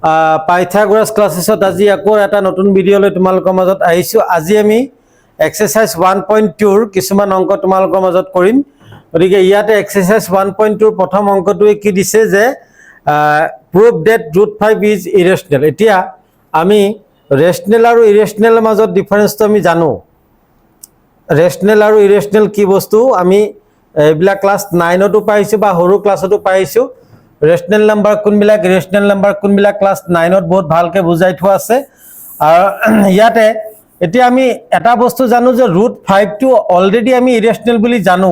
Pythagoras ক্লাছেছত আজি আকৌ এটা নতুন ভিডিঅ' লৈ তোমালোকৰ মাজত আহিছোঁ। আজি আমি এক্সাৰচাইজ 1.2 ৰ কিছুমান অংক তোমালোকৰ মাজত কৰিম। গতিকে ইয়াতে এক্সাৰচাইজ 1.2 ৰ প্ৰথম অংকটোৱে কি দিছে যে প্ৰুভ ডেট √5 ইজ ইৰেচনেল। এতিয়া আমি ৰেচনেল আৰু ইৰেচনেলৰ মাজত ডিফাৰেন্সটো আমি জানো। ৰেচনেল আৰু ইৰেচনেল কি বস্তু আমি এইবিলাক ক্লাছ 9তো পাইছোঁ বা সৰু ক্লাছতো পাইছোঁ। ৰেচনেল নাম্বাৰ কোনবিলাক, ইৰেচনেল নাম্বাৰ কোনবিলাক ক্লাছ 9ত বহুত ভালকৈ বুজাই থোৱা আছে। আৰু ইয়াতে এতিয়া আমি এটা বস্তু জানো যে √5টো অলৰেডি আমি ইৰেচনেল বুলি জানো,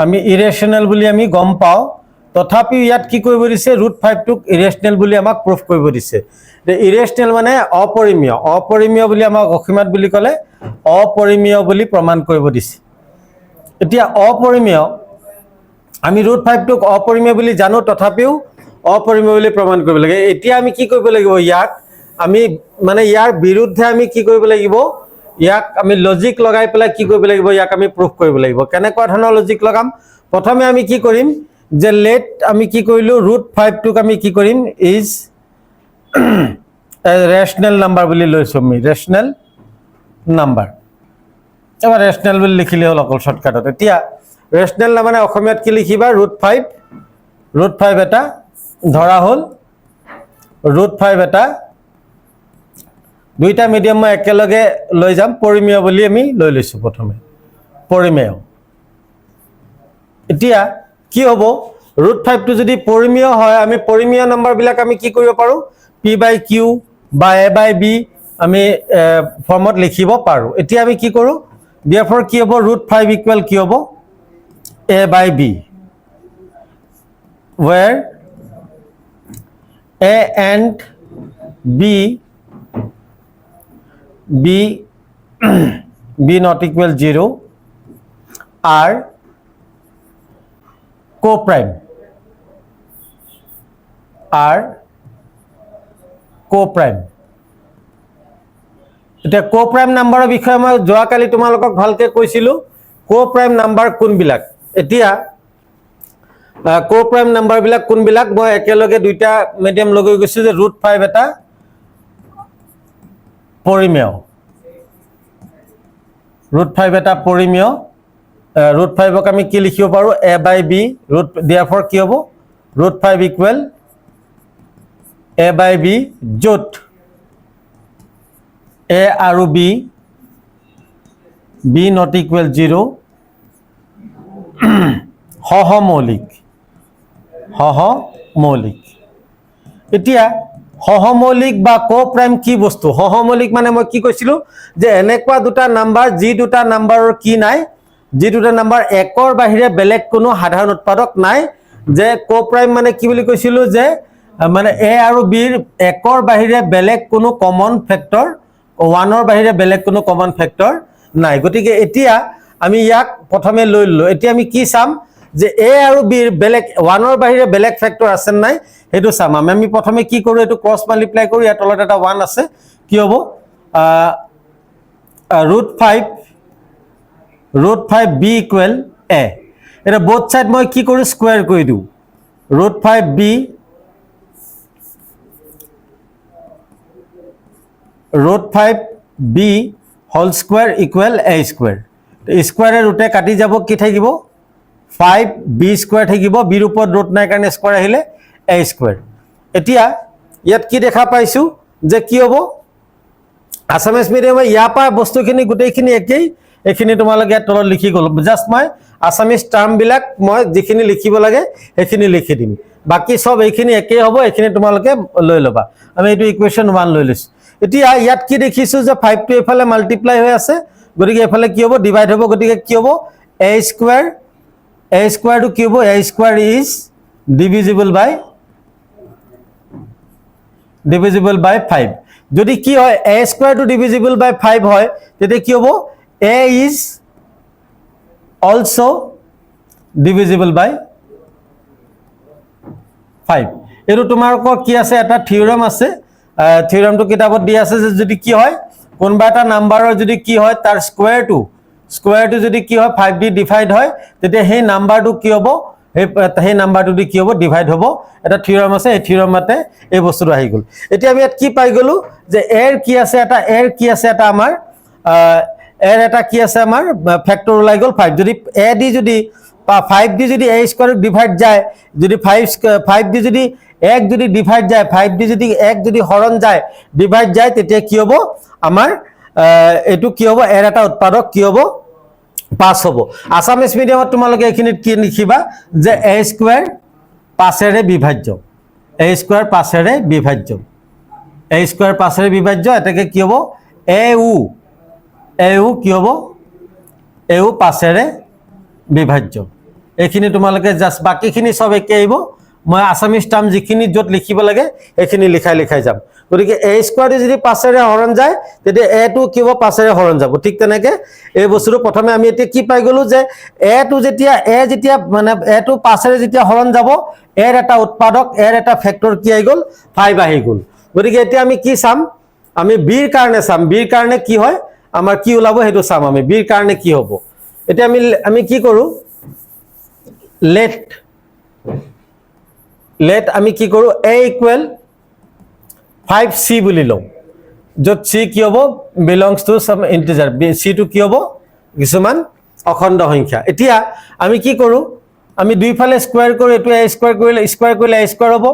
আমি ইৰেচনেল বুলি আমি গম পাওঁ। তথাপিও ইয়াত কি কৰিব দিছে, √5টোক ইৰেচনেল বুলি আমাক প্ৰুফ কৰিব দিছে। ইৰেচনেল মানে অপৰিমেয়, অপৰিমেয় বুলি আমাক অসমীয়াত বুলি ক'লে অপৰিমেয় বুলি প্ৰমাণ কৰিব দিছে। এতিয়া অপৰিমেয় আমি √5টোক অপৰিমেয় বুলি জানো, তথাপিও অপৰিমেয় বুলি প্ৰমাণ কৰিব লাগে। এতিয়া আমি কি কৰিব লাগিব, ইয়াক আমি মানে ইয়াৰ বিৰুদ্ধে আমি কি কৰিব লাগিব, ইয়াক আমি লজিক লগাই পেলাই কি কৰিব লাগিব, ইয়াক আমি প্ৰুফ কৰিব লাগিব। কেনেকুৱা ধৰণৰ লজিক লগাম, প্ৰথমে আমি কি কৰিম যে লেট আমি কি কৰিলোঁ √5টোক আমি কি কৰিম ইজ ৰেচনেল নাম্বাৰ বুলি লৈছোঁ আমি, ৰেচনেল নাম্বাৰ। এবাৰ ৰেচনেল বুলি লিখিলে হ'ল অকল শ্বৰ্টকাটত। এতিয়া ৰেচনেল মানে অসমীয়াত কি লিখিবা, √5 এটা ধৰা হ'ল, √5 এটা দুইটা মিডিয়াম মই একেলগে লৈ যাম, পৰিমেয় বুলি আমি লৈ লৈছোঁ প্ৰথমে, পৰিমেয়। এতিয়া কি হ'ব, √5টো যদি পৰিমেয় হয় আমি পৰিমেয় নাম্বাৰবিলাক আমি কি কৰিব পাৰোঁ, p/q বা a/b আমি ফৰ্মত লিখিব পাৰোঁ। এতিয়া আমি কি কৰোঁ, therefore কি হ'ব, √5 ইকুৱেল কি হ'ব a/b, where a and b not equal 0 are co-prime, এতিয়া co-prime নাম্বাৰৰ বিষয়ে মই যোৱাকালি তোমালোকক ভালকৈ কৈছিলোঁ, co-prime নাম্বাৰ কোনবিলাক। এতিয়া co-prime নাম্বাৰবিলাক কোনবিলাক মই একেলগে দুইটা মিডিয়াম লগাই গৈছোঁ যে √5 এটা পৰিমেয়, √5 এটা পৰিমেয়। √5ক আমি কি লিখিব পাৰোঁ, a/b, therefore কি হ'ব, √5 ইকুৱেল a/b, য'ত a আৰু b not equal 0 সহমৌলিক। এতিয়া সহমৌলিক বা co-prime কি বস্তু, সহমৌলিক মানে মই কি কৈছিলোঁ যে এনেকুৱা দুটা নাম্বাৰ যি দুটা নাম্বাৰৰ কি নাই, যি দুটা নাম্বাৰ একৰ বাহিৰে বেলেগ কোনো সাধাৰণ উৎপাদক নাই। যে co-prime মানে কি বুলি কৈছিলোঁ যে মানে a আৰু bৰ একৰ বাহিৰে বেলেগ কোনো কমন ফেক্টৰ, 1ৰ বাহিৰে বেলেগ কোনো কমন ফেক্টৰ নাই। গতিকে এতিয়া আমি ইয়াক প্ৰথমে লৈ ললোঁ। এতিয়া আমি কি চাম যে a আৰু bৰ বেলেগ 1ৰ বাহিৰে বেলেগ ফেক্টৰ আছে নাই সেইটো চাম। আমি প্ৰথমে কি কৰোঁ, এইটো ক্ৰছ মাল্টিপ্লাই কৰোঁ, ইয়াৰ তলত এটা 1 আছে, কি হ'ব √5b ইকুৱেল a। এতিয়া বোথ ছাইড মই কি কৰোঁ, স্কুৱেৰ কৰি দিওঁ, √5b whole square equal a square. স্কুৱেৰে ৰুটে কাটি যাব, কি থাকিব 5b স্কুৱেৰ থাকিব, বিৰ ওপৰত ৰুট নাই কাৰণে স্কুৱেৰ আহিলে a স্কুৱেৰ। এতিয়া ইয়াত কি দেখা পাইছোঁ যে কি হ'ব, আছামিজ মিডিয়ামে ইয়াৰ পৰা বস্তুখিনি গোটেইখিনি একেই, এইখিনি তোমালোকে ইয়াত তলত লিখি গ'ল। জাষ্ট মই আছামিজ টাৰ্মবিলাক মই যিখিনি লিখিব লাগে সেইখিনি লিখি দিম, বাকী চব এইখিনি একেই হ'ব, এইখিনি তোমালোকে লৈ ল'বা। আমি এইটো ইকুৱেশ্যন 1 লৈ লৈছোঁ। এতিয়া ইয়াত কি দেখিছোঁ যে 5টো এইফালে মাল্টিপ্লাই হৈ আছে, গতিকে এইফালে কি হ'ব, ডিভাইড হ'ব। গতিকে কি হ'ব, a স্কুৱেৰটো কি হ'ব, a স্কুৱেৰ ইজ ডিভিজিবল বাই 5। যদি কি হয়, a স্কুৱেৰটো ডিভিজিবল বাই 5 হয়, তেতিয়া কি হ'ব, a ইজ অলছ' ডিভিজিবল বাই 5। এইটো তোমালোকৰ কি আছে, এটা থিয়ৰম আছে, থিয়ৰমটো কিতাপত দি আছে যে যদি কি হয়, কোনোবা এটা নাম্বাৰৰ যদি কি হয় তাৰ স্কুৱেৰটো যদি কি হয় 5 দি ডিভাইড হয়, তেতিয়া সেই নাম্বাৰটো কি হ'ব, সেই নাম্বাৰটো দি কি হ'ব ডিভাইড হ'ব এটা থিওৰাম আছে এই থিওৰামতে এই বস্তুটো আহি গ'ল এতিয়া আমি ইয়াত কি পাই গ'লো যে এৰ কি আছে এটা আমাৰ এৰ এটা কি আছে আমাৰ ফেক্টৰ ওলাই গ'ল 5 যদি এ দি যদি 5 দি যদি a স্কয়ার ডিভাইড যায় যদি 5 দি যদি 1 যদি ডিভাইড যায় 5 দি যদি 1 যদি হৰণ যায় ডিভাইড যায় তেতিয়া কি হ'ব আমাৰ এটো কি হ'ব এৰ এটা উৎপাদক কি হ'ব 5 হ'ব আসামিজ মিডিয়ামত তোমালোকে এখিনিত কি লিখিবা যে a স্কয়ার 5 এৰে বিভাজ্য a স্কয়াৰ 5 এৰে বিভাজ্য a স্কয়াৰ 5 এৰে বিভাজ্য এটাকে কি হ'ব au কি হ'ব au 5 এৰে বিভাজ্য এখিনি তোমালোকে জাস্ট বাকিখিনি সব একে আহিব মই আসামিজ টার্ম যিখিনি যত লিখিব লাগে এখিনি লিখাই যাম গতিকে a স্কয়ার যদি 5 এৰে হৰণ যায় তেতিয়া a টো কি হ'ব 5 এৰে হৰণ যাব ঠিক তেনেকে এই বস্তুটো প্ৰথমে আমি এতিয়া কি পাই গলো যে a টো যেতিয়া মানে a টো 5 এৰে যেতিয়া হৰণ যাব এৰ এটা উৎপাদক এৰ এটা ফেক্টৰ কি আহি গল 5 আহি গল গতিকে এতিয়া আমি কি চাম আমি b ৰ কাৰণে কি হয় আমাৰ কি ওলাব হেতু চাম আমি b ৰ কাৰণে কি হ'ব এতিয়া আমি কি কৰো let আমি কি কৰো a equal 5c বুলি লও যত c কি হ'ব belongs to some integer c to কি হ'ব কিছুমান অখণ্ড সংখ্যা এতিয়া আমি কি কৰো আমি দুই ফালে স্কয়াৰ কৰো এটো a স্কয়াৰ কৰিলে a স্কয়াৰ হ'ব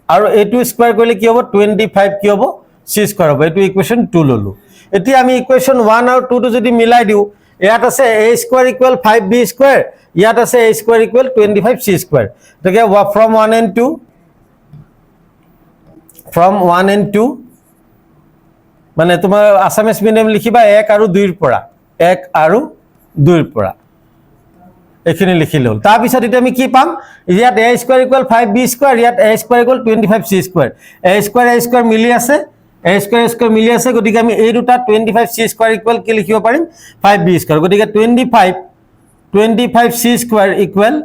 আৰু এটো স্কয়াৰ কৰিলে কি হ'ব 25 কি হ'ব c স্কয়াৰ হ'ব এটো ইকুৱেচন 2 ললো এতিয়া আমি ইকুৱেচন 1 আৰু 2 টো যদি মিলাই দিও ইয়াত আছে a square equal 5b square ইয়াত আছে a square equal 25c square তাকে from 1 and 2 মানে তোমাৰ আসামিজ মিডিয়াম লিখিবা 1 আৰু 2 ৰ পৰা এখিনি লিখি লল তাৰ পিছত এতিয়া আমি কি পাম ইয়াত a square equal 5b square ইয়াত a square equal 25c square a square মিলি আছে a স্কয়াৰ মিলি আছে গতিকে আমি এই দুটা 25c স্কয়াৰ ইকুৱেল কি লিখিব পাৰিম 5b স্কয়াৰ গতিকে 25c square equal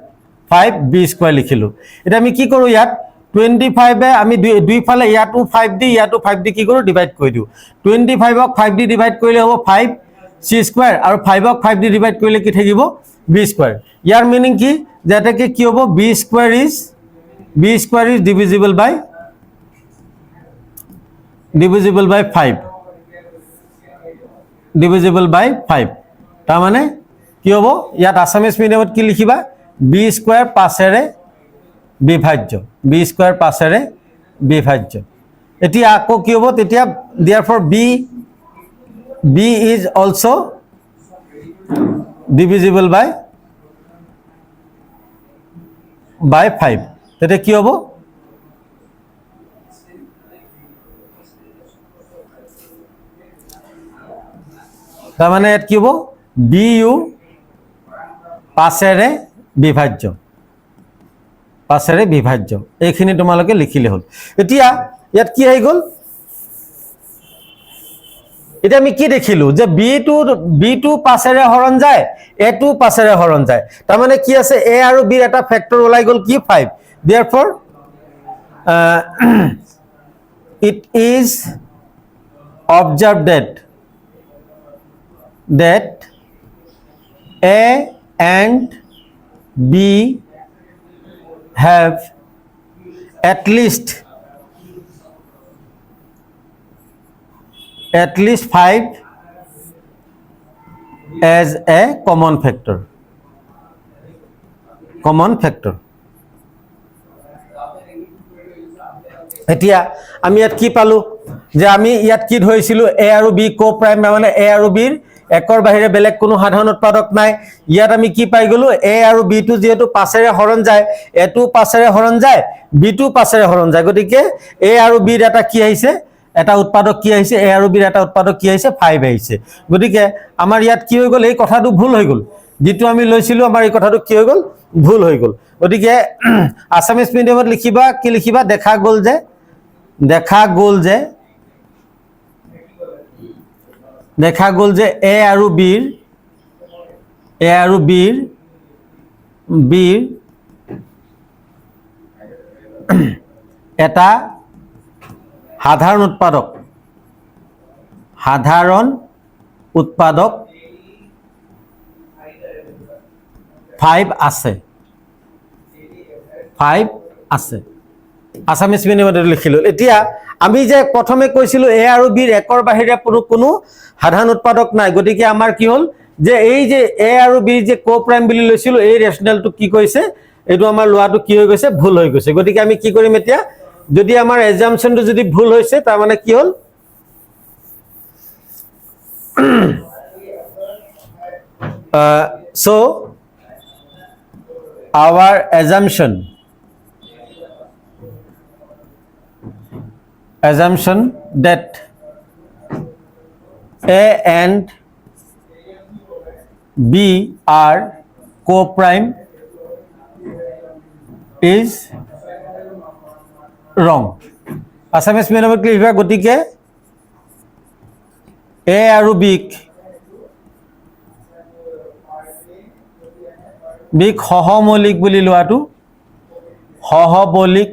5b square লিখিলো এটা আমি কি কৰো ইয়াত 25 এ আমি দুই ফালে ইয়াটো 5d ইয়াটো 5d কি কৰো ডিভাইড কৰি দিও 25 ক 5d ডিভাইড কৰিলে হ'ব 5c স্কয়াৰ আৰু 5 ক 5d ডিভাইড কৰিলে কি থাকিব b স্কয়াৰ ইয়াৰ মিনিং কি যেটা কি হ'ব b square is divisible by 5 তাৰ মানে কি হ'ব ইয়াত আসামিজ মিডিয়ামত কি লিখিবা b স্কয়াৰ 5 এৰে বিভাজ্য b স্কয়াৰ 5 এৰে বিভাজ্য এতিয়া আকৌ কি হ'ব তেতিয়া therefore b is also divisible by 5 তেতিয়া কি হ'ব তাৰ মানে ইয়াত কি হ'ব bu 5 এৰে বিভাজ্য এইখিনি তোমালোকে লিখিলে হ'ল এতিয়া ইয়াত কি আহি গ'ল এটা আমি কি দেখিলো যে b2 5 এৰে হৰণ যায় a2 5 এৰে হৰণ যায় তাৰ মানে কি আছে a আৰু b এটা ফেক্টৰ ওলাই গ'ল কি 5 therefore it is observed that a and b have at least 5 as a common factor এতিয়া আমি ইয়াত কি পালো যে আমি ইয়াত কি ধৰিছিলো a আৰু b কো প্ৰাইম মানে a আৰু b একৰ বাহিৰে বেলেগ কোনো সাধাৰণ উৎপাদক নাই ইয়াত আমি কি পাই গলো a আৰু b টো যেহেতু 5 এৰে হৰণ যায় a টো 5 এৰে হৰণ যায় b টো 5 এৰে হৰণ যায় গতিকে a আৰু b এটা কি আহিছে এটা উৎপাদক কি আহিছে a আৰু b এটা উৎপাদক কি আহিছে 5 আহিছে গতিকে আমাৰ ইয়াত কি হৈ গল এই কথাটো ভুল হৈ গল যেটো আমি লৈছিলো আমাৰ এই কথাটো কি হৈ গল ভুল হৈ গল গতিকে আসামিজ মিডিয়ামত লিখিবা দেখা গ'ল যে a আৰু b এটা সাধাৰণ উৎপাদক 5 আছে 5 আছে আসামিজ মিডিয়ামত লিখিলো এতিয়া আমি যে প্ৰথমে কৈছিলো এ আৰু বি একৰ বাহিৰে কোনো সাধাৰণ উৎপাদক নাই গতিকে আমাৰ কি হল যে এই যে এ আৰু বি যে কো প্ৰাইম বুলি লৈছিলো এই ৰেশনালটো কি কৈছে এটো আমাৰ লোৱাটো কি হৈ গৈছে ভুল হৈ গৈছে গতিকে আমি কি কৰিম এতিয়া যদি আমাৰ এজাম্পশনটো যদি ভুল হৈছে তাৰ মানে কি হল so our assumption that A and B are co-prime is wrong. Assamese medium লিখা গতিকে A আৰু B সহমৌলিক বুলি লোৱাটো সহমৌলিক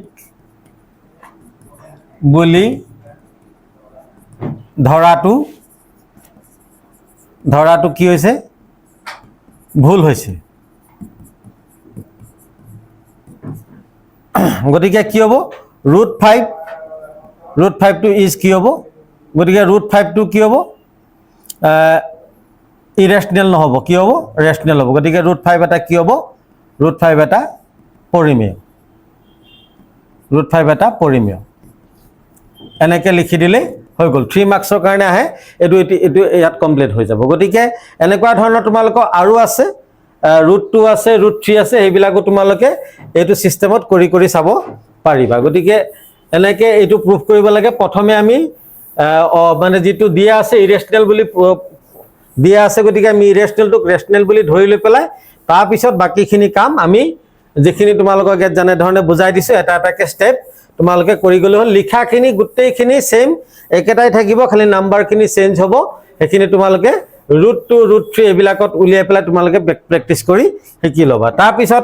বুলি ধৰাটো কি হৈছে ভুল হৈছে গতিকে কি হ'ব √5 টো ইজ কি হ'ব গতিকে √5 টো কি হ'ব ইৰেশনাল নহব কি হ'ব ৰেশনাল হ'ব গতিকে √5 এটা কি হ'ব √5 এটা পৰিমেয় এনেকে লিখি দিলে হৈ গল 3 মাৰ্কছৰ কাৰণে আহে এটো ইয়াত কমপ্লিট হৈ যাব গতিকে এনেকুৱা ধৰণৰ তোমালোকৰ আৰু আছে √2 আছে √3 আছে এইবিলাকো তোমালোকে এটো সিস্টেমত কৰি চাব পাৰিবা গতিকে এনেকে এটো প্ৰুফ কৰিব লাগে প্ৰথমে আমি মানে যেটো দিয়া আছে ইৰেশনাল বুলি দিয়া আছে গতিকে আমি ইৰেশনালটোক ৰেশনাল বুলি ধৰি লৈ পেলাই তাৰ পিছত বাকিখিনি কাম আমি যেখিনি তোমালোকক গেট জানে ধৰণে বুজাই দিছো এটা এটাকে স্টেপ তোমালোকে কৰি গলে হল লিখাখিনি গুটেইখিনি সেম একেটাই থাকিব খালি নাম্বাৰখিনি চেঞ্জ হ'ব এখিনি তোমালোকে √2 √3 এবিলাকত উলিয়াই পেলাই তোমালোকে প্ৰেক্টিস কৰি শিকি লবা তাৰ পিছত